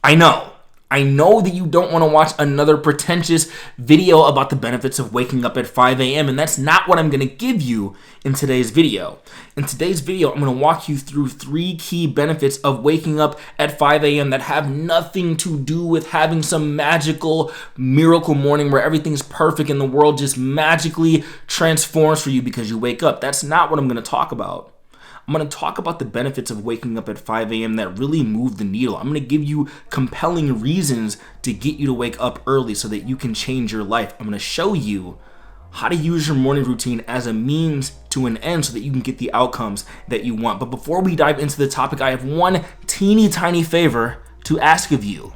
I know that you don't want to watch another pretentious video about the benefits of waking up at 5 a.m. and that's not what I'm going to give you in today's video. In today's video, I'm going to walk you through 3 key benefits of waking up at 5 a.m. that have nothing to do with having some magical miracle morning where everything's perfect and the world just magically transforms for you because you wake up. That's not what I'm going to talk about. I'm going to talk about the benefits of waking up at 5 a.m. that really move the needle. I'm going to give you compelling reasons to get you to wake up early so that you can change your life. I'm going to show you how to use your morning routine as a means to an end so that you can get the outcomes that you want. But before we dive into the topic, I have one teeny tiny favor to ask of you.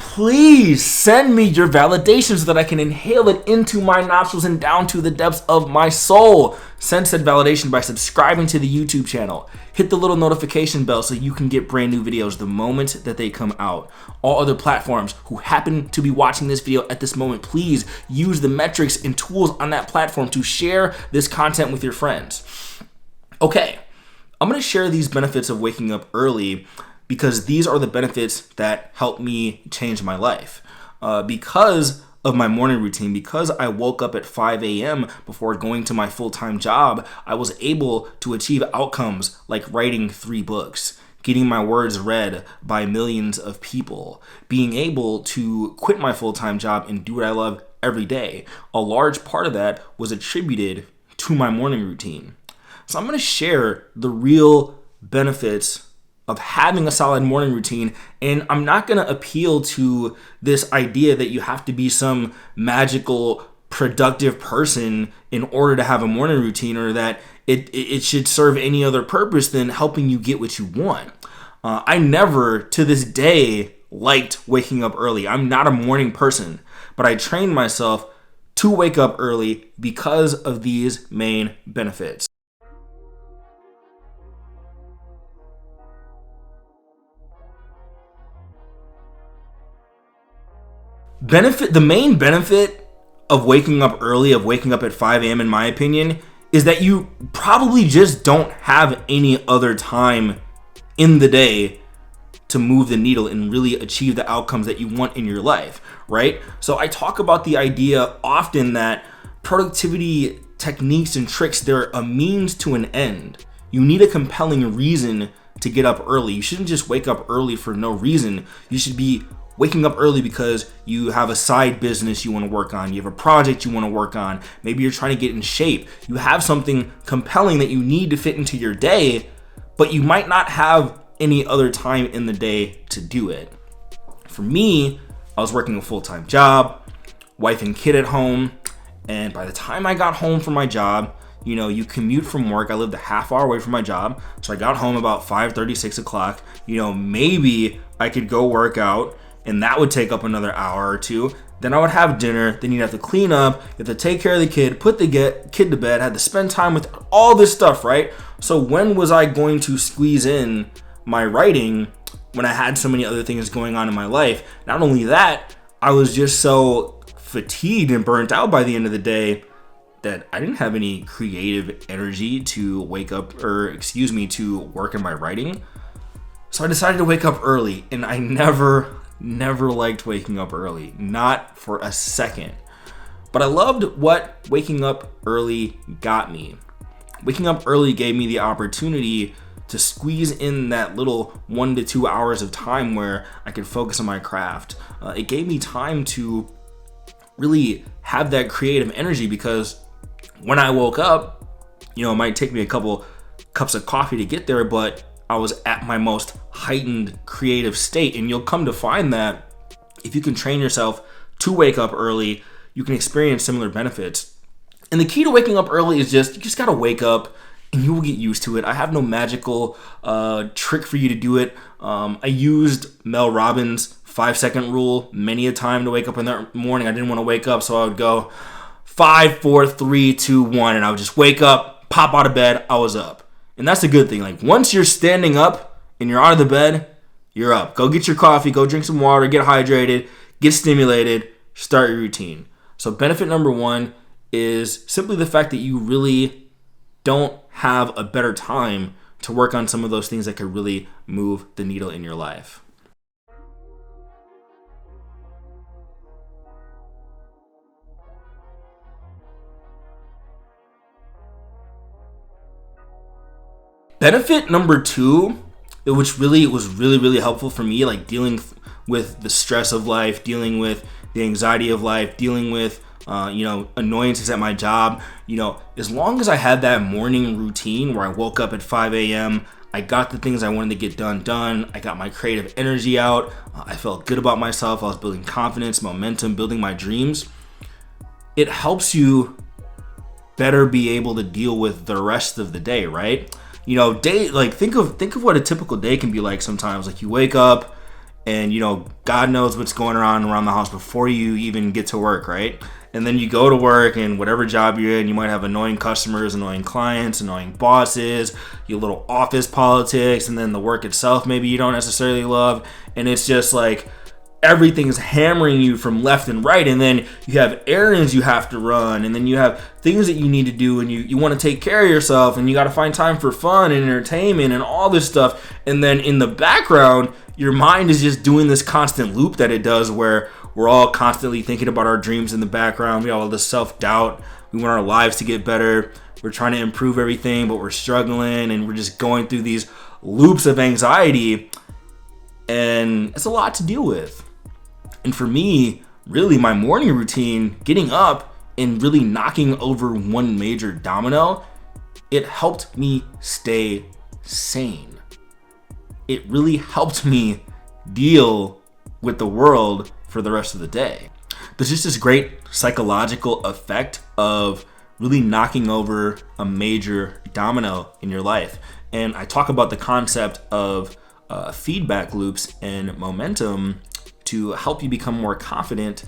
Please send me your validation so that I can inhale it into my nostrils and down to the depths of my soul. Send said validation by subscribing to the YouTube channel. Hit the little notification bell so you can get brand new videos the moment that they come out. All other platforms who happen to be watching this video at this moment, please use the metrics and tools on that platform to share this content with your friends. Okay, I'm going to share these benefits of waking up early because these are the benefits that help me change my life. Because of my morning routine, because I woke up at 5 a.m. before going to my full-time job, I was able to achieve outcomes like writing 3 books, getting my words read by millions of people, being able to quit my full-time job and do what I love every day. A large part of that was attributed to my morning routine. So I'm going to share the real benefits of having a solid morning routine, and I'm not going to appeal to this idea that you have to be some magical productive person in order to have a morning routine, or that it should serve any other purpose than helping you get what you want. I never to this day liked waking up early. I'm not a morning person, but I trained myself to wake up early because of these main benefits. The main benefit of waking up early, of waking up at 5 a.m. in my opinion, is that you probably just don't have any other time in the day to move the needle and really achieve the outcomes that you want in your life, right? So I talk about the idea often that productivity techniques and tricks, they're a means to an end. You need a compelling reason to get up early. You shouldn't just wake up early for no reason. You should be waking up early because you have a side business you want to work on. You have a project you want to work on. Maybe you're trying to get in shape. You have something compelling that you need to fit into your day, but you might not have any other time in the day to do it. For me, I was working a full-time job, wife and kid at home, and by the time I got home from my job, you commute from work. I lived a half hour away from my job, so I got home about 5:30, 6 o'clock. Maybe I could go work out, and that would take up another hour or two. Then I would have dinner. Then you'd have to clean up. You have to take care of the kid, put the kid to bed, had to spend time with all this stuff, right? So when was I going to squeeze in my writing when I had so many other things going on in my life? Not only that, I was just so fatigued and burnt out by the end of the day that I didn't have any creative energy to to work in my writing. So I decided to wake up early, and I never liked waking up early, not for a second. But I loved what waking up early got me. Waking up early gave me the opportunity to squeeze in that little 1 to 2 hours of time where I could focus on my craft. It gave me time to really have that creative energy, because when I woke up, it might take me a couple cups of coffee to get there, but I was at my most heightened creative state. And you'll come to find that if you can train yourself to wake up early, you can experience similar benefits. And the key to waking up early is you just gotta wake up and you will get used to it. I have no magical trick for you to do it. I used Mel Robbins' 5-second rule many a time to wake up in the morning. I didn't want to wake up, so I would go 5, 4, 3, 2, 1, and I would just wake up, pop out of bed, I was up. And that's a good thing. Like, once you're standing up and you're out of the bed, you're up. Go get your coffee, go drink some water, get hydrated, get stimulated, start your routine. So benefit number 1 is simply the fact that you really don't have a better time to work on some of those things that could really move the needle in your life. Benefit number 2, which really was really helpful for me, like dealing with the stress of life, dealing with the anxiety of life, dealing with annoyances at my job. As long as I had that morning routine where I woke up at 5 a.m., I got the things I wanted to get done. I got my creative energy out. I felt good about myself. I was building confidence, momentum, building my dreams. It helps you better be able to deal with the rest of the day, right? Think of what a typical day can be like sometimes. Like you wake up and, God knows what's going on around the house before you even get to work, right? And then you go to work, and whatever job you're in, you might have annoying customers, annoying clients, annoying bosses, your little office politics, and then the work itself maybe you don't necessarily love. And it's just like everything's hammering you from left and right, and then you have errands you have to run, and then you have things that you need to do, and you want to take care of yourself, and you got to find time for fun and entertainment and all this stuff. And then in the background, your mind is just doing this constant loop that it does, where we're all constantly thinking about our dreams in the background. We have all this self-doubt. We want our lives to get better. We're trying to improve everything, but we're struggling, and we're just going through these loops of anxiety, and it's a lot to deal with. And for me, really, my morning routine, getting up and really knocking over one major domino, it helped me stay sane. It really helped me deal with the world for the rest of the day. There's just this great psychological effect of really knocking over a major domino in your life. And I talk about the concept of feedback loops and momentum to help you become more confident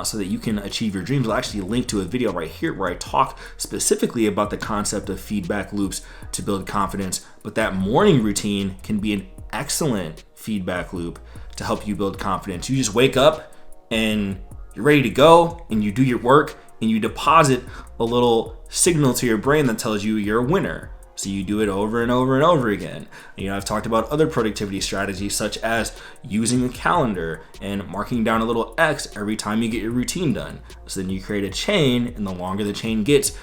so that you can achieve your dreams. I'll actually link to a video right here where I talk specifically about the concept of feedback loops to build confidence. But that morning routine can be an excellent feedback loop to help you build confidence. You just wake up and you're ready to go, and you do your work, and you deposit a little signal to your brain that tells you you're a winner. So you do it over and over and over again. I've talked about other productivity strategies, such as using a calendar and marking down a little X every time you get your routine done. So then you create a chain, and the longer the chain gets,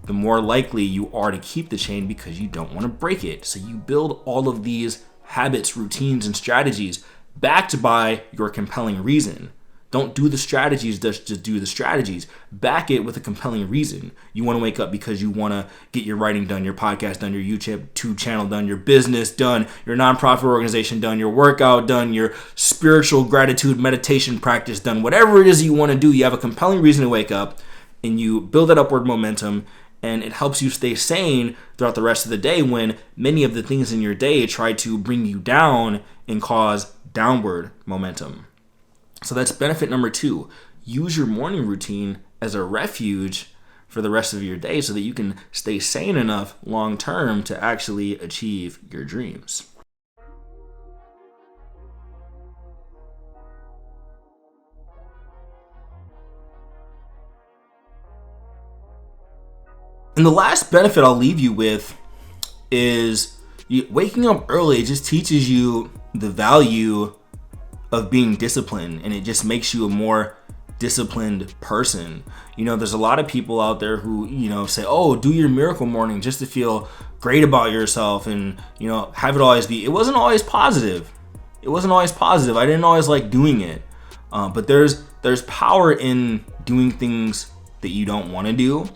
the more likely you are to keep the chain because you don't want to break it. So you build all of these habits, routines, and strategies backed by your compelling reason. Don't do the strategies just to do the strategies. Back it with a compelling reason. You want to wake up because you want to get your writing done, your podcast done, your YouTube channel done, your business done, your nonprofit organization done, your workout done, your spiritual gratitude meditation practice done. Whatever it is you want to do, you have a compelling reason to wake up, and you build that upward momentum, and it helps you stay sane throughout the rest of the day when many of the things in your day try to bring you down and cause downward momentum. So that's benefit number 2. Use your morning routine as a refuge for the rest of your day so that you can stay sane enough long term to actually achieve your dreams. And the last benefit I'll leave you with is waking up early just teaches you the value of being disciplined, and it just makes you a more disciplined person. There's a lot of people out there who, say, oh, do your miracle morning just to feel great about yourself and, have it always be. It wasn't always positive. I didn't always like doing it. But there's power in doing things that you don't want to do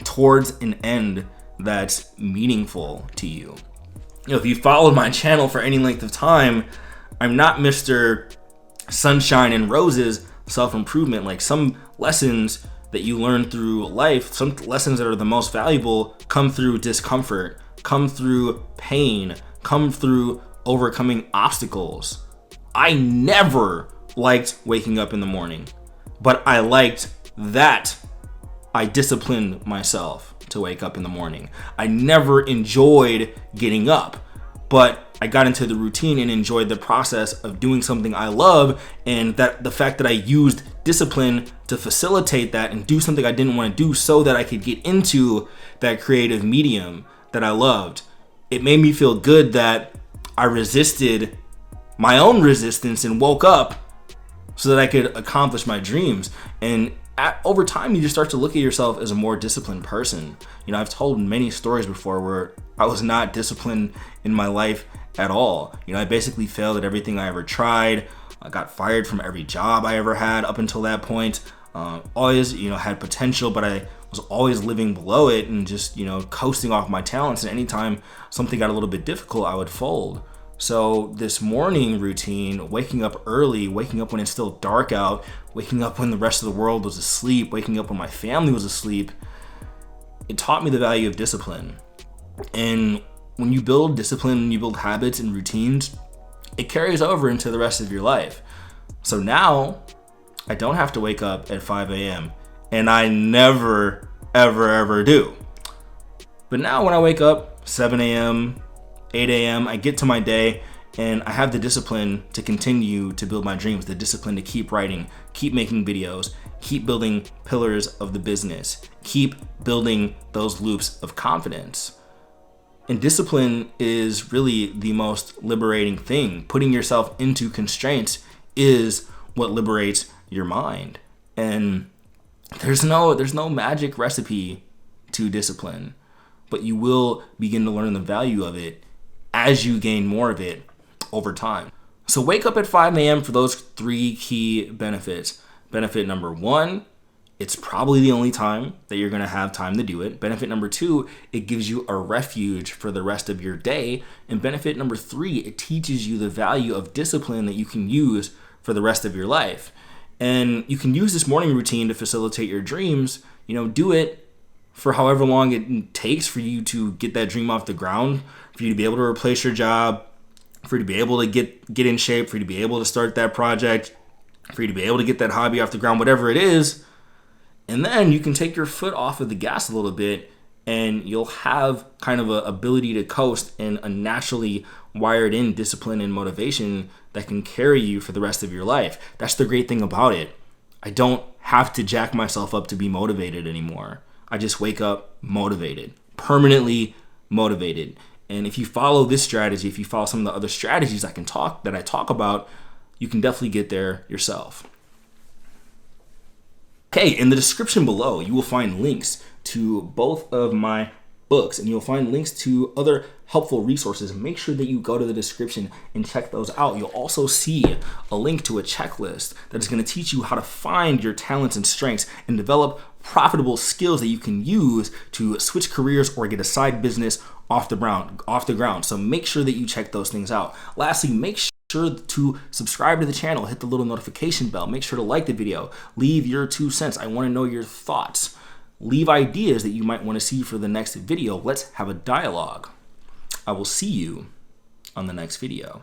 towards an end that's meaningful to you. If you followed my channel for any length of time, I'm not Mr. Sunshine and Roses self-improvement. Like, some lessons that you learn through life, some lessons that are the most valuable come through discomfort, come through pain, come through overcoming obstacles. I never liked waking up in the morning, but I liked that I disciplined myself to wake up in the morning. I never enjoyed getting up, but I got into the routine and enjoyed the process of doing something I love, and that the fact that I used discipline to facilitate that and do something I didn't want to do so that I could get into that creative medium that I loved, it made me feel good that I resisted my own resistance and woke up so that I could accomplish my dreams. And over time, you just start to look at yourself as a more disciplined person. I've told many stories before where I was not disciplined in my life at all. I basically failed at everything I ever tried. I got fired from every job I ever had up until that point. Always, had potential, but I was always living below it and just, coasting off my talents. And anytime something got a little bit difficult, I would fold. So this morning routine, waking up early, waking up when it's still dark out, waking up when the rest of the world was asleep, waking up when my family was asleep, it taught me the value of discipline. And when you build discipline, when you build habits and routines, it carries over into the rest of your life. So now I don't have to wake up at 5 a.m. and I never, ever do. But now when I wake up 7 a.m., 8 a.m., I get to my day and I have the discipline to continue to build my dreams, the discipline to keep writing, keep making videos, keep building pillars of the business, keep building those loops of confidence. And discipline is really the most liberating thing. Putting yourself into constraints is what liberates your mind. And there's no magic recipe to discipline, but you will begin to learn the value of it as you gain more of it over time. So wake up at 5 a.m. for those 3 key benefits. Benefit number 1, it's probably the only time that you're going to have time to do it. Benefit number 2, it gives you a refuge for the rest of your day. And benefit number 3, it teaches you the value of discipline that you can use for the rest of your life. And you can use this morning routine to facilitate your dreams. Do it for however long it takes for you to get that dream off the ground, for you to be able to replace your job, for you to be able to get in shape, for you to be able to start that project, for you to be able to get that hobby off the ground, whatever it is. And then you can take your foot off of the gas a little bit and you'll have kind of an ability to coast and a naturally wired in discipline and motivation that can carry you for the rest of your life. That's the great thing about it. I don't have to jack myself up to be motivated anymore. I just wake up motivated, permanently motivated. And if you follow this strategy, if you follow some of the other strategies that I talk about, you can definitely get there yourself. Okay, in the description below, you will find links to both of my books, and you'll find links to other helpful resources. Make sure that you go to the description and check those out. You'll also see a link to a checklist that is going to teach you how to find your talents and strengths and develop profitable skills that you can use to switch careers or get a side business off the ground. So make sure that you check those things out. Lastly, make sure to subscribe to the channel, hit the little notification bell, make sure to like the video, leave your 2 cents. I want to know your thoughts. Leave ideas that you might want to see for the next video. Let's have a dialogue. I will see you on the next video.